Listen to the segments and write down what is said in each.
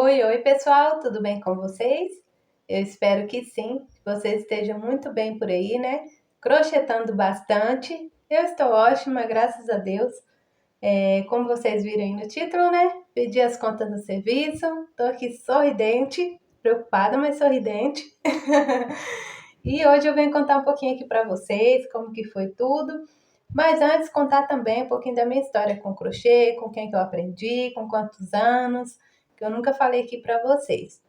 Oi, pessoal, tudo bem com vocês? Eu espero que sim, que vocês estejam muito bem por aí, né? Crochetando bastante. Eu estou ótima, graças a Deus. Como vocês viram aí no título, né? Pedi as contas do serviço, tô aqui sorridente, preocupada, mas sorridente. E hoje eu venho contar um pouquinho aqui para vocês como que foi tudo. Mas antes, contar também um pouquinho da minha história com crochê, com quem que eu aprendi, com quantos anos, que eu nunca falei aqui para vocês.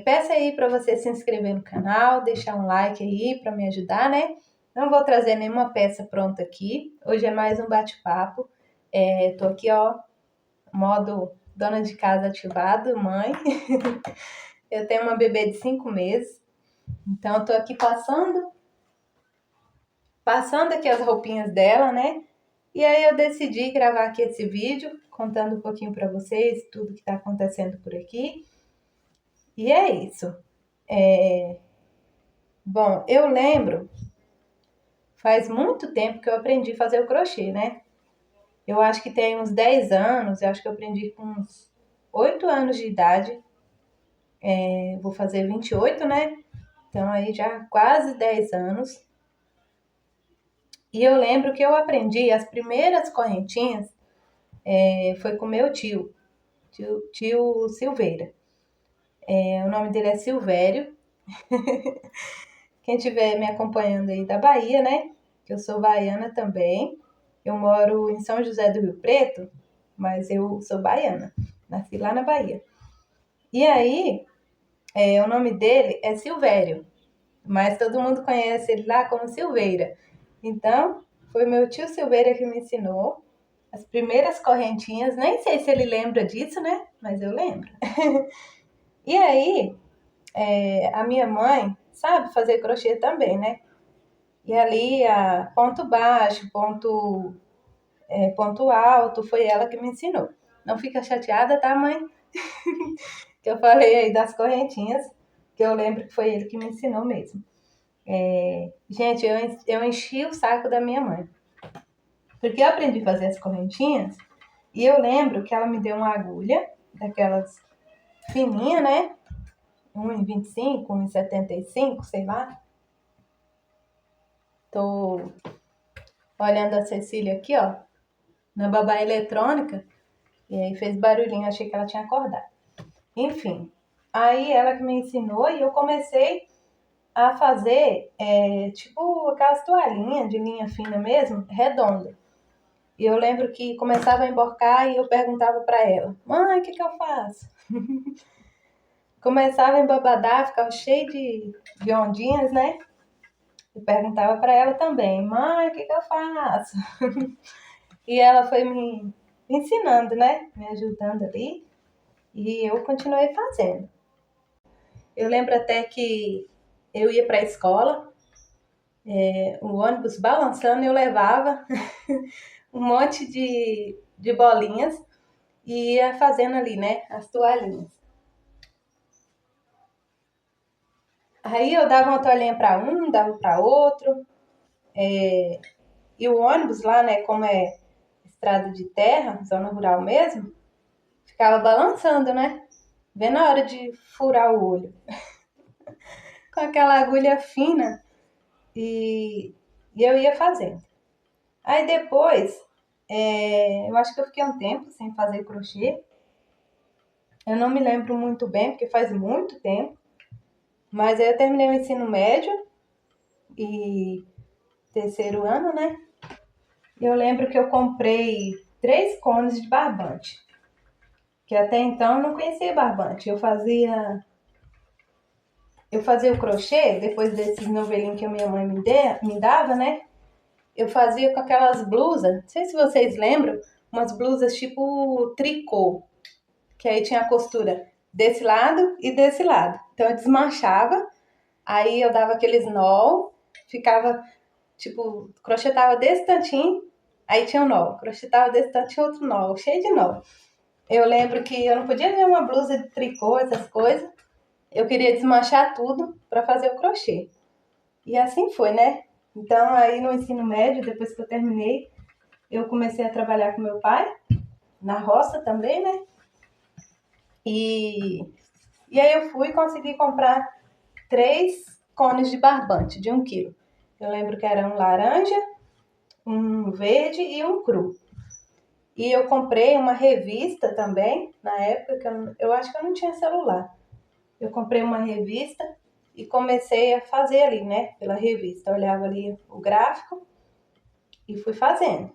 Peço aí para você se inscrever no canal, deixar um like aí para me ajudar, né? Não vou trazer nenhuma peça pronta aqui. Hoje é mais um bate-papo. Tô aqui, ó, modo dona de casa ativado, mãe. Eu tenho uma bebê de 5 meses, então eu tô aqui passando aqui as roupinhas dela, né? E aí eu decidi gravar aqui esse vídeo, contando um pouquinho para vocês tudo que está acontecendo por aqui. E é isso. Bom, eu lembro, faz muito tempo que eu aprendi a fazer o crochê, né? Eu acho que tem uns 10 anos, eu acho que eu aprendi com uns 8 anos de idade. Vou fazer 28, né? Então aí já quase 10 anos. E eu lembro que eu aprendi as primeiras correntinhas foi com meu tio Silveira. O nome dele é Silvério. Quem estiver me acompanhando aí da Bahia, né? Que eu sou baiana também. Eu moro em São José do Rio Preto, mas eu sou baiana. Nasci lá na Bahia. E aí, o nome dele é Silvério, mas todo mundo conhece ele lá como Silveira. Então, foi meu tio Silveira que me ensinou as primeiras correntinhas. Nem sei se ele lembra disso, né? Mas eu lembro. E aí, a minha mãe sabe fazer crochê também, né? E ali, a ponto baixo, ponto alto, foi ela que me ensinou. Não fica chateada, tá, mãe? Que eu falei aí das correntinhas, que eu lembro que foi ele que me ensinou mesmo. Gente, eu enchi o saco da minha mãe. Porque eu aprendi a fazer as correntinhas e eu lembro que ela me deu uma agulha, daquelas fininhas, né? 1,25, 1,75, sei lá. Tô olhando a Cecília aqui, ó, na babá eletrônica, e aí fez barulhinho, achei que ela tinha acordado. Enfim, aí ela que me ensinou e eu comecei a fazer, tipo aquelas toalhinhas de linha fina mesmo, redonda. E eu lembro que começava a emborcar e eu perguntava para ela, mãe, o que eu faço? Começava a embabadar, ficava cheio de ondinhas, né? Eu perguntava para ela também, mãe, o que eu faço? E ela foi me ensinando, né? Me ajudando ali. E eu continuei fazendo. Eu lembro até que eu ia para a escola, o ônibus balançando, eu levava um monte de bolinhas e ia fazendo ali, né? As toalhinhas. Aí eu dava uma toalhinha para um, dava para outro. E o ônibus lá, né? Como é estrada de terra, zona rural mesmo, ficava balançando, né? Vendo a hora de furar o olho. Com aquela agulha fina e eu ia fazendo. Aí depois, eu acho que eu fiquei um tempo sem fazer crochê. Eu não me lembro muito bem, porque faz muito tempo. Mas aí eu terminei o ensino médio e terceiro ano, né? E eu lembro que eu comprei 3 cones de barbante. Que até então eu não conhecia barbante. Eu fazia o crochê, depois desses novelinhos que a minha mãe me dava, né? Eu fazia com aquelas blusas, não sei se vocês lembram, umas blusas tipo tricô, que aí tinha a costura desse lado e desse lado. Então eu desmanchava, aí eu dava aqueles nó, ficava tipo, crochetava desse tantinho, aí tinha um nó, crochetava desse tantinho outro nó, cheio de nó. Eu lembro que eu não podia ver uma blusa de tricô, essas coisas. Eu queria desmanchar tudo para fazer o crochê. E assim foi, né? Então, aí no ensino médio, depois que eu terminei, eu comecei a trabalhar com meu pai, na roça também, né? E, e aí eu fui conseguir comprar 3 cones de barbante de 1 quilo. Eu lembro que era um laranja, um verde e um cru. E eu comprei uma revista também, na época que eu acho que eu não tinha celular. Eu comprei uma revista e comecei a fazer ali, né, pela revista. Eu olhava ali o gráfico e fui fazendo.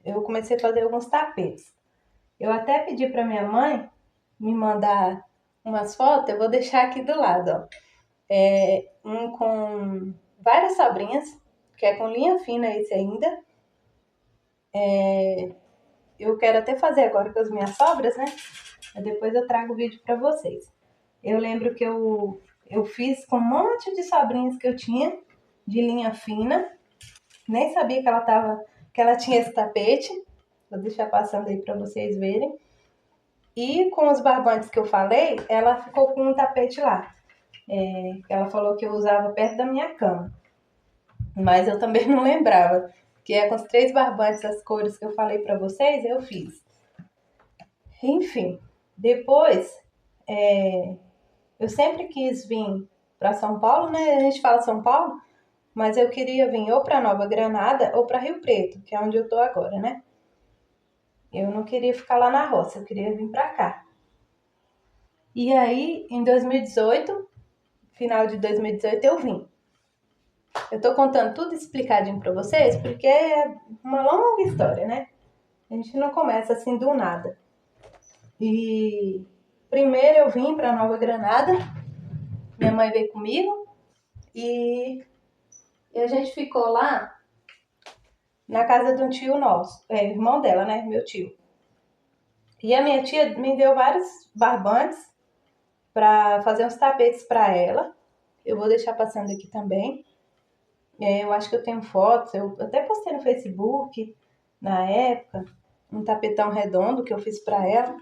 Eu comecei a fazer alguns tapetes. Eu até pedi para minha mãe me mandar umas fotos, eu vou deixar aqui do lado, ó. Um com várias sobrinhas, que é com linha fina esse ainda. Eu quero até fazer agora com as minhas sobras, né? Depois eu trago o vídeo para vocês. Eu lembro que eu fiz com um monte de sobrinhas que eu tinha, de linha fina. Nem sabia que ela tinha esse tapete. Vou deixar passando aí para vocês verem. E com os barbantes que eu falei, ela ficou com um tapete lá. Ela falou que eu usava perto da minha cama. Mas eu também não lembrava. Que é com os 3 barbantes, as cores que eu falei para vocês, eu fiz. Enfim, depois eu sempre quis vir para São Paulo, né? A gente fala São Paulo, mas eu queria vir ou para Nova Granada ou para Rio Preto, que é onde eu tô agora, né? Eu não queria ficar lá na roça, eu queria vir para cá. E aí, em 2018, final de 2018, eu vim. Eu tô contando tudo explicadinho para vocês, porque é uma longa história, né? A gente não começa assim do nada. E primeiro eu vim para Nova Granada, minha mãe veio comigo e a gente ficou lá na casa de um tio nosso, irmão dela, né? Meu tio. E a minha tia me deu vários barbantes para fazer uns tapetes para ela. Eu vou deixar passando aqui também. Eu acho que eu tenho fotos, eu até postei no Facebook na época, um tapetão redondo que eu fiz para ela.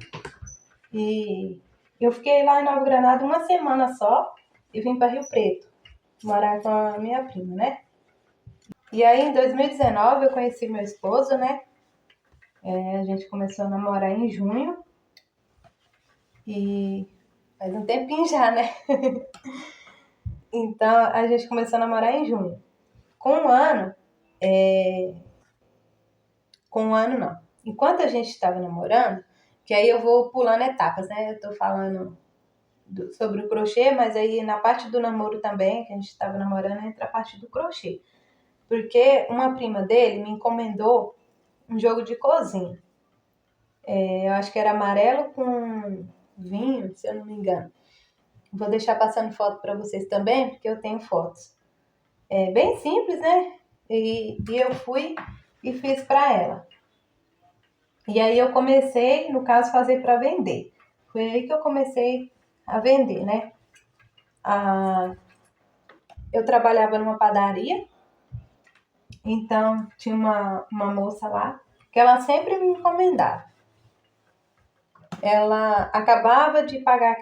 E eu fiquei lá em Nova Granada uma semana só e vim para Rio Preto, morar com a minha prima, né? E aí em 2019 eu conheci meu esposo, né? A gente começou a namorar em junho e faz um tempinho já, né? Então a gente começou a namorar em junho. Com um ano, com um ano não. Enquanto a gente estava namorando, que aí eu vou pulando etapas, né? Eu tô falando sobre o crochê, mas aí na parte do namoro também, que a gente estava namorando, entra a parte do crochê. Porque uma prima dele me encomendou um jogo de cozinha. Eu acho que era amarelo com vinho, se eu não me engano. Vou deixar passando foto para vocês também, porque eu tenho fotos. É bem simples, né? E eu fui e fiz para ela. E aí eu comecei, no caso, fazer para vender. Foi aí que eu comecei a vender, né? Eu trabalhava numa padaria, então tinha uma moça lá que ela sempre me encomendava. Ela acabava de pagar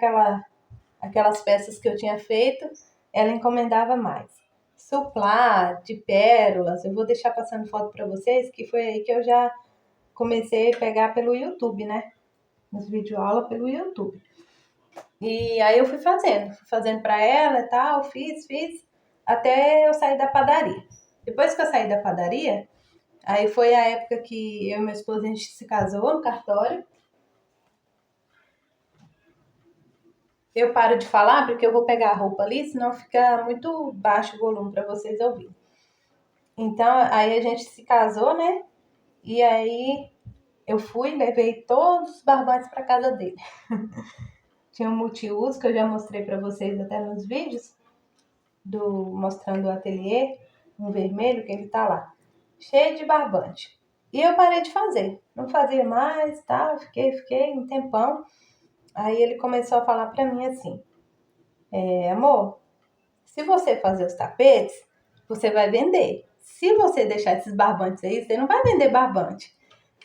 aquelas peças que eu tinha feito, ela encomendava mais. Suplá, de pérolas, eu vou deixar passando foto para vocês, que foi aí que eu já comecei a pegar pelo YouTube, né? Nos videoaulas pelo YouTube. E aí eu fui fazendo para ela e tal, fiz, até eu sair da padaria. Depois que eu saí da padaria, aí foi a época que eu e meu esposo a gente se casou no cartório. Eu paro de falar porque eu vou pegar a roupa ali, senão fica muito baixo o volume para vocês ouvirem. Então, aí a gente se casou, né? E aí eu fui, levei todos os barbantes para casa dele. Tinha um multiuso que eu já mostrei para vocês até nos vídeos, mostrando o ateliê, um vermelho que ele tá lá, cheio de barbante. E eu parei de fazer, não fazia mais, tá? Fiquei um tempão. Aí ele começou a falar para mim assim: amor, se você fazer os tapetes, você vai vender. Se você deixar esses barbantes aí, você não vai vender barbante.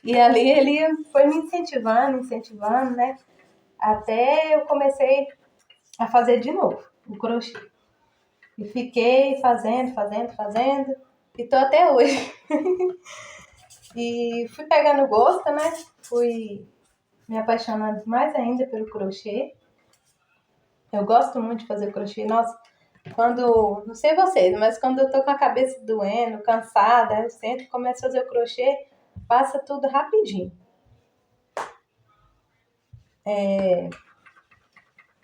E ali ele foi me incentivando, né? Até eu comecei a fazer de novo o crochê. E fiquei fazendo. E tô até hoje. E fui pegando gosto, né? Fui me apaixonando mais ainda pelo crochê. Eu gosto muito de fazer crochê. Nossa, não sei vocês, mas quando eu tô com a cabeça doendo, cansada, eu sento e começo a fazer o crochê, passa tudo rapidinho.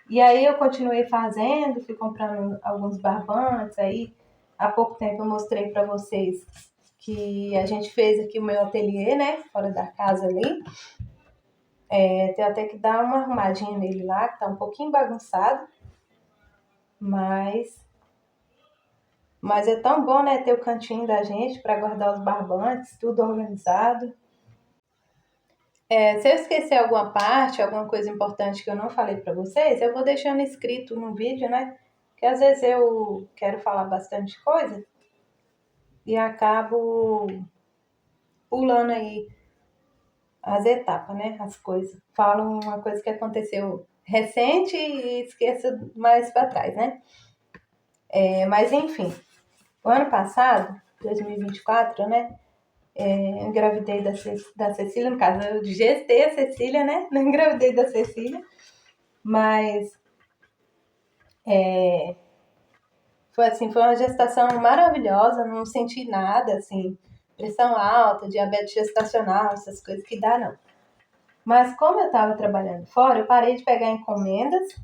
E aí eu continuei fazendo, fui comprando alguns barbantes. Aí há pouco tempo eu mostrei para vocês que a gente fez aqui o meu ateliê, né, fora da casa ali. Tenho até que dar uma arrumadinha nele lá, que tá um pouquinho bagunçado, mas é tão bom, né, ter o cantinho da gente para guardar os barbantes, tudo organizado. Se eu esquecer alguma parte, alguma coisa importante que eu não falei para vocês, eu vou deixando escrito no vídeo, né? Porque às vezes eu quero falar bastante coisa e acabo pulando aí as etapas, né? As coisas. Falo uma coisa que aconteceu recente e esqueço mais para trás, né? Mas enfim, o ano passado, 2024, né? Eu engravidei da Cecília, no caso, eu gestei a Cecília, né? Não engravidei da Cecília, mas foi uma gestação maravilhosa, não senti nada, assim, pressão alta, diabetes gestacional, essas coisas que dá, não. Mas como eu estava trabalhando fora, eu parei de pegar encomendas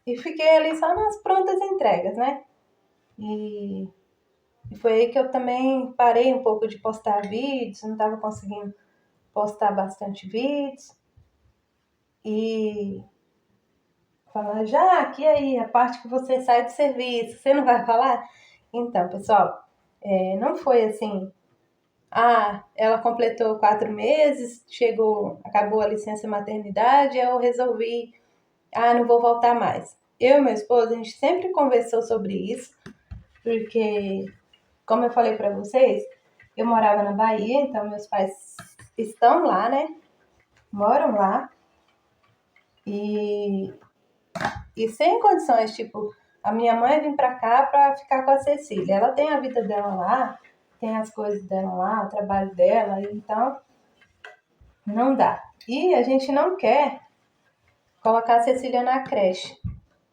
e fiquei ali só nas prontas entregas, né? E foi aí que eu também parei um pouco de postar vídeos, não estava conseguindo postar bastante vídeos. E falar, já, que aí, a parte que você sai do serviço, você não vai falar? Então, pessoal, não foi assim, ela completou 4 meses, acabou a licença maternidade, eu resolvi, não vou voltar mais. Eu e meu esposo, a gente sempre conversou sobre isso, porque, como eu falei para vocês, eu morava na Bahia, então meus pais estão lá, né? Moram lá. E sem condições, tipo, a minha mãe vem pra cá pra ficar com a Cecília. Ela tem a vida dela lá, tem as coisas dela lá, o trabalho dela, então não dá. E a gente não quer colocar a Cecília na creche,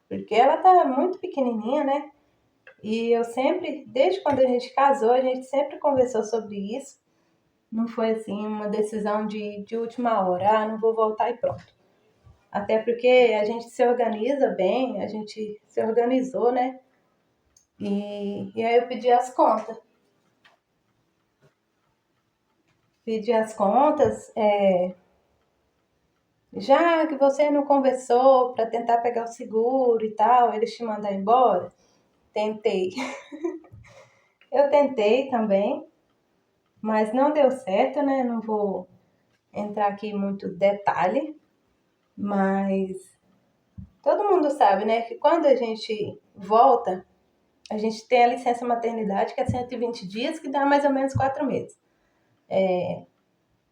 porque ela tá muito pequenininha, né? E eu sempre, desde quando a gente casou, a gente sempre conversou sobre isso. Não foi assim uma decisão de última hora, não vou voltar e pronto. Até porque a gente se organiza bem, a gente se organizou, né? E aí eu pedi as contas. Pedi as contas, já que você não conversou para tentar pegar o seguro e tal, eles te mandar embora. Tentei. Eu tentei também, mas não deu certo, né? Não vou entrar aqui em muito detalhe, mas todo mundo sabe, né, que quando a gente volta, a gente tem a licença maternidade, que é 120 dias, que dá mais ou menos 4 meses.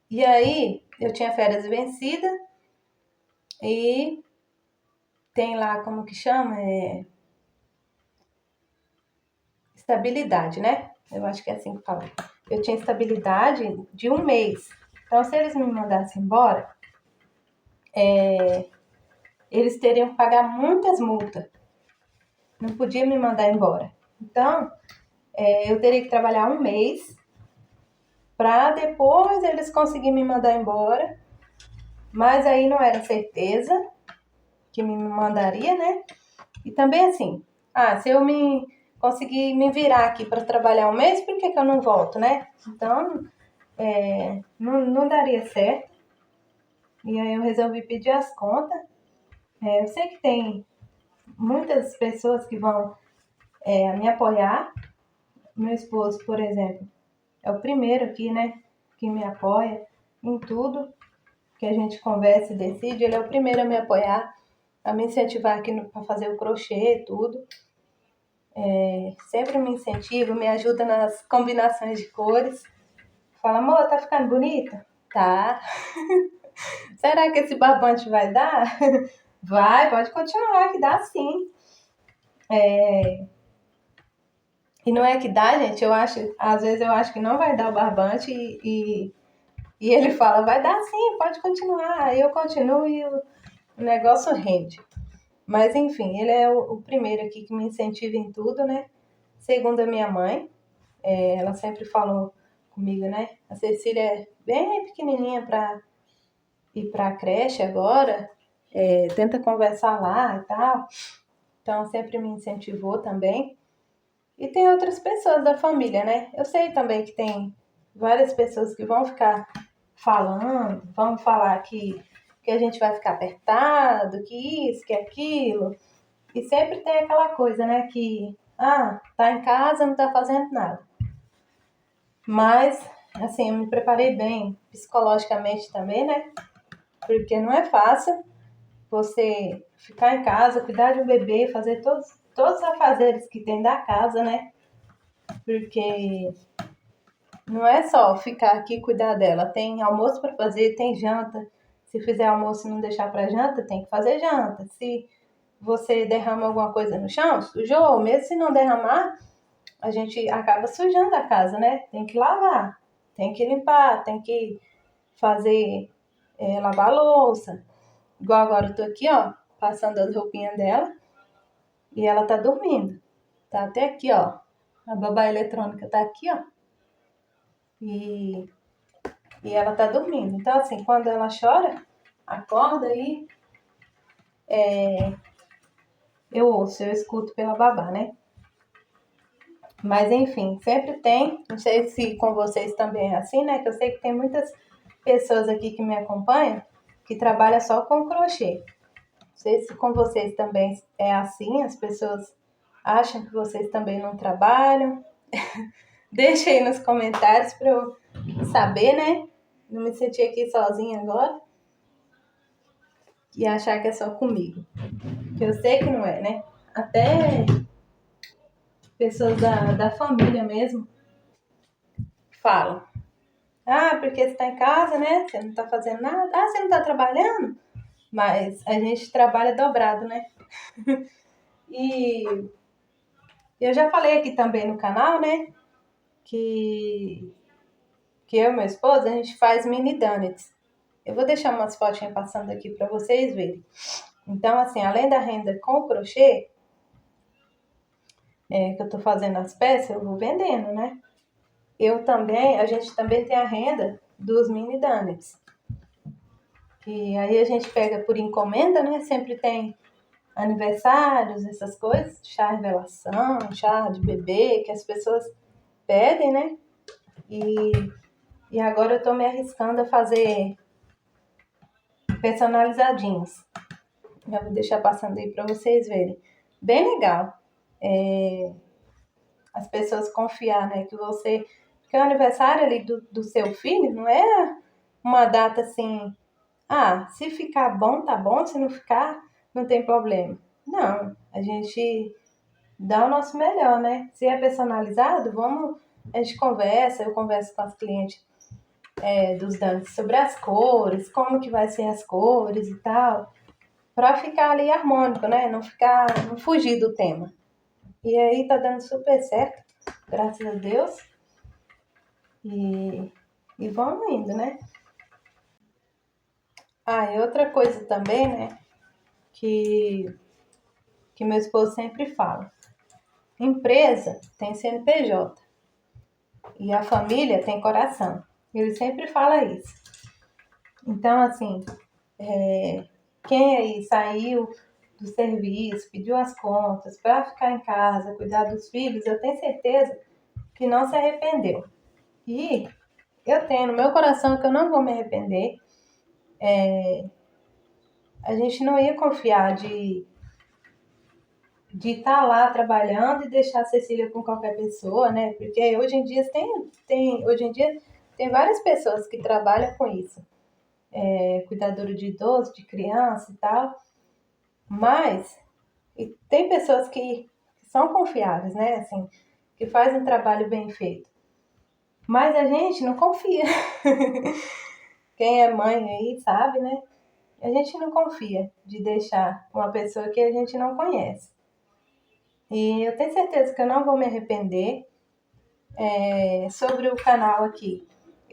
E aí, eu tinha férias vencidas e tem lá, como que chama? Estabilidade, né? Eu acho que é assim que fala. Eu tinha estabilidade de 1 mês. Então, se eles me mandassem embora, eles teriam que pagar muitas multas. Não podia me mandar embora. Então, eu teria que trabalhar 1 mês para depois eles conseguirem me mandar embora. Mas aí não era certeza que me mandaria, né? E também assim, se eu conseguir me virar aqui para trabalhar 1 mês, por que eu não volto, né? Então, não daria certo. E aí eu resolvi pedir as contas. Eu sei que tem muitas pessoas que vão me apoiar. Meu esposo, por exemplo, é o primeiro aqui, né, que me apoia em tudo que a gente conversa e decide. Ele é o primeiro a me apoiar, a me incentivar aqui para fazer o crochê, tudo. Sempre me incentiva, me ajuda nas combinações de cores. Fala, amor, tá ficando bonita? Tá. Será que esse barbante vai dar? Vai, pode continuar, que dá sim. E não é que dá, gente, às vezes eu acho que não vai dar o barbante e E ele fala, vai dar sim, pode continuar. Aí eu continuo e o negócio rende. Mas enfim, ele é o primeiro aqui que me incentiva em tudo, né? Segundo a minha mãe, ela sempre falou comigo, né? A Cecília é bem pequenininha para ir para a creche agora, tenta conversar lá e tal. Então sempre me incentivou também. E tem outras pessoas da família, né? Eu sei também que tem várias pessoas que vão ficar falando, vão falar que a gente vai ficar apertado, que isso, que aquilo. E sempre tem aquela coisa, né? Que, tá em casa, não tá fazendo nada. Mas, assim, eu me preparei bem psicologicamente também, né? Porque não é fácil você ficar em casa, cuidar de um bebê, fazer todos os afazeres que tem da casa, né? Porque não é só ficar aqui e cuidar dela. Tem almoço para fazer, tem janta. Se fizer almoço e não deixar para janta, tem que fazer janta. Se você derrama alguma coisa no chão, sujou. Mesmo se não derramar, a gente acaba sujando a casa, né? Tem que lavar, tem que limpar, tem que fazer, lavar a louça. Igual agora eu tô aqui, ó, passando as roupinhas dela e ela tá dormindo. Tá até aqui, ó. A babá eletrônica tá aqui, ó. E ela tá dormindo. Então, assim, quando ela chora, acorda e eu ouço, eu escuto pela babá, né? Mas, enfim, sempre tem. Não sei se com vocês também é assim, né? Que eu sei que tem muitas pessoas aqui que me acompanham que trabalham só com crochê. Não sei se com vocês também é assim, as pessoas acham que vocês também não trabalham. Deixa aí nos comentários para eu saber, né? Não me sentir aqui sozinha agora e achar que é só comigo. Que eu sei que não é, né? Até pessoas da família mesmo falam. Porque você tá em casa, né? Você não tá fazendo nada. Você não tá trabalhando? Mas a gente trabalha dobrado, né? E eu já falei aqui também no canal, né? Que eu e meu esposo, a gente faz mini donuts. Eu vou deixar umas fotinhas passando aqui para vocês verem. Então, assim, além da renda com o crochê, que eu tô fazendo as peças, eu vou vendendo, né? A gente também tem a renda dos mini donuts. E aí a gente pega por encomenda, né? Sempre tem aniversários, essas coisas, chá revelação, chá de bebê, que as pessoas pedem, né? E agora eu tô me arriscando a fazer personalizadinhos. Já vou deixar passando aí para vocês verem. Bem legal. As pessoas confiar, né? Que você... Porque o aniversário ali do seu filho não é uma data assim... se ficar bom, tá bom. Se não ficar, não tem problema. Não, a gente dá o nosso melhor, né? Se é personalizado, a gente conversa, eu converso com as clientes dos dantes sobre as cores, como que vai ser as cores e tal, para ficar ali harmônico, né? Não fugir do tema. E aí tá dando super certo, graças a Deus. E vamos indo, né? E outra coisa também, né? Que meu esposo sempre fala. Empresa tem CNPJ e a família tem coração. Ele sempre fala isso. Então, assim, quem aí saiu do serviço, pediu as contas para ficar em casa, cuidar dos filhos, eu tenho certeza que não se arrependeu. E eu tenho no meu coração que eu não vou me arrepender. A gente não ia confiar de estar lá trabalhando e deixar a Cecília com qualquer pessoa, né? Porque hoje em dia tem várias pessoas que trabalham com isso. Cuidadora de idoso, de criança e tal. Mas tem pessoas que são confiáveis, né? Assim, que fazem um trabalho bem feito. Mas a gente não confia. Quem é mãe aí sabe, né? A gente não confia de deixar uma pessoa que a gente não conhece. E eu tenho certeza que eu não vou me arrepender. Sobre o canal aqui,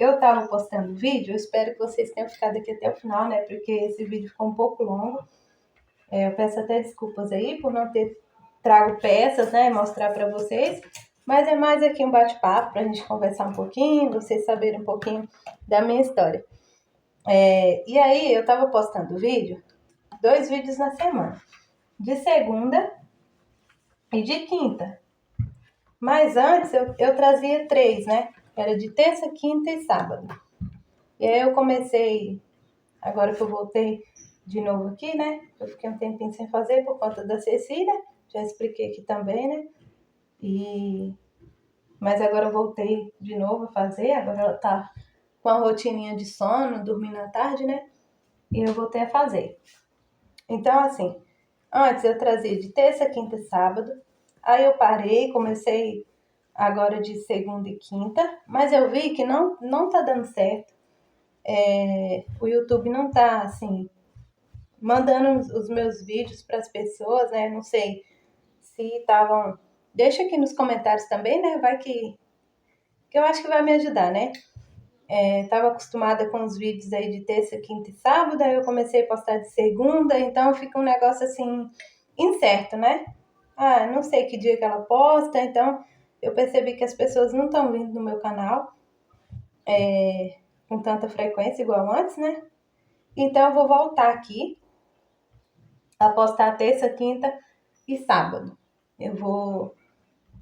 eu tava postando vídeo, eu espero que vocês tenham ficado aqui até o final, né? Porque esse vídeo ficou um pouco longo. Eu peço até desculpas aí por não ter trago peças, né? Mostrar para vocês. Mas é mais aqui um bate-papo pra gente conversar um pouquinho, vocês saberem um pouquinho da minha história. E aí eu tava postando vídeo, 2 vídeos na semana. De segunda e de quinta. Mas antes eu trazia 3, né? Era de terça, quinta e sábado. E aí eu comecei, agora que eu voltei de novo aqui, né? Eu fiquei um tempinho sem fazer por conta da Cecília. Já expliquei aqui também, né? Mas agora eu voltei de novo a fazer. Agora ela tá com a rotininha de sono, dormindo à tarde, né? E eu voltei a fazer. Então, assim, antes eu trazia de terça, quinta e sábado. Aí eu parei, comecei agora de segunda e quinta. Mas eu vi que não tá dando certo. O YouTube não tá, assim, mandando os meus vídeos para as pessoas, né? Não sei se estavam... Deixa aqui nos comentários também, né? Vai que eu acho que vai me ajudar, né? Tava acostumada com os vídeos aí de terça, quinta e sábado, aí eu comecei a postar de segunda, então fica um negócio assim, incerto, né? Não sei que dia que ela posta, então eu percebi que as pessoas não estão vindo no meu canal com tanta frequência igual antes, né? Então eu vou voltar aqui a postar terça, quinta e sábado. Eu vou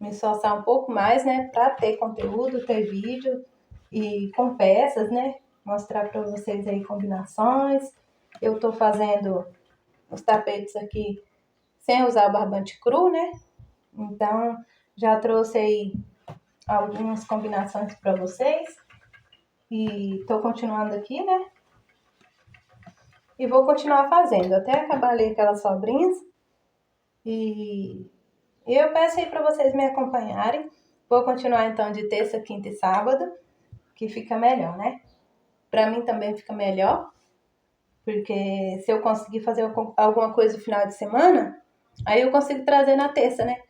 me esforçar um pouco mais, né, para ter conteúdo, ter vídeo e com peças, né, mostrar para vocês aí combinações. Eu tô fazendo os tapetes aqui sem usar o barbante cru, né, então já trouxe aí algumas combinações para vocês e tô continuando aqui, né, e vou continuar fazendo até acabar ali aquelas sobrinhas e eu peço aí para vocês me acompanharem. Vou continuar então de terça, quinta e sábado, que fica melhor, né? Para mim também fica melhor, porque se eu conseguir fazer alguma coisa no final de semana, aí eu consigo trazer na terça, né?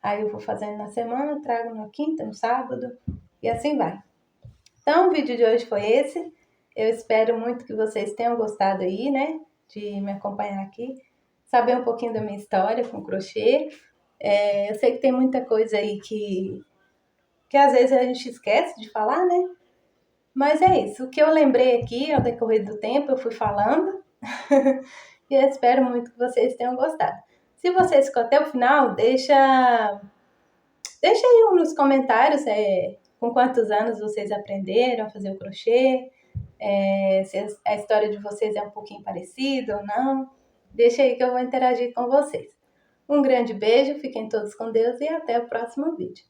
Aí eu vou fazendo na semana, trago na quinta, no sábado e assim vai. Então o vídeo de hoje foi esse. Eu espero muito que vocês tenham gostado aí, né? De me acompanhar aqui, saber um pouquinho da minha história com crochê. Eu sei que tem muita coisa aí que às vezes a gente esquece de falar, né? Mas é isso. O que eu lembrei aqui ao decorrer do tempo, eu fui falando. E eu espero muito que vocês tenham gostado. Se vocês ficou até o final, deixa aí nos comentários com quantos anos vocês aprenderam a fazer o crochê, se a história de vocês é um pouquinho parecida ou não. Deixa aí que eu vou interagir com vocês. Um grande beijo, fiquem todos com Deus e até o próximo vídeo.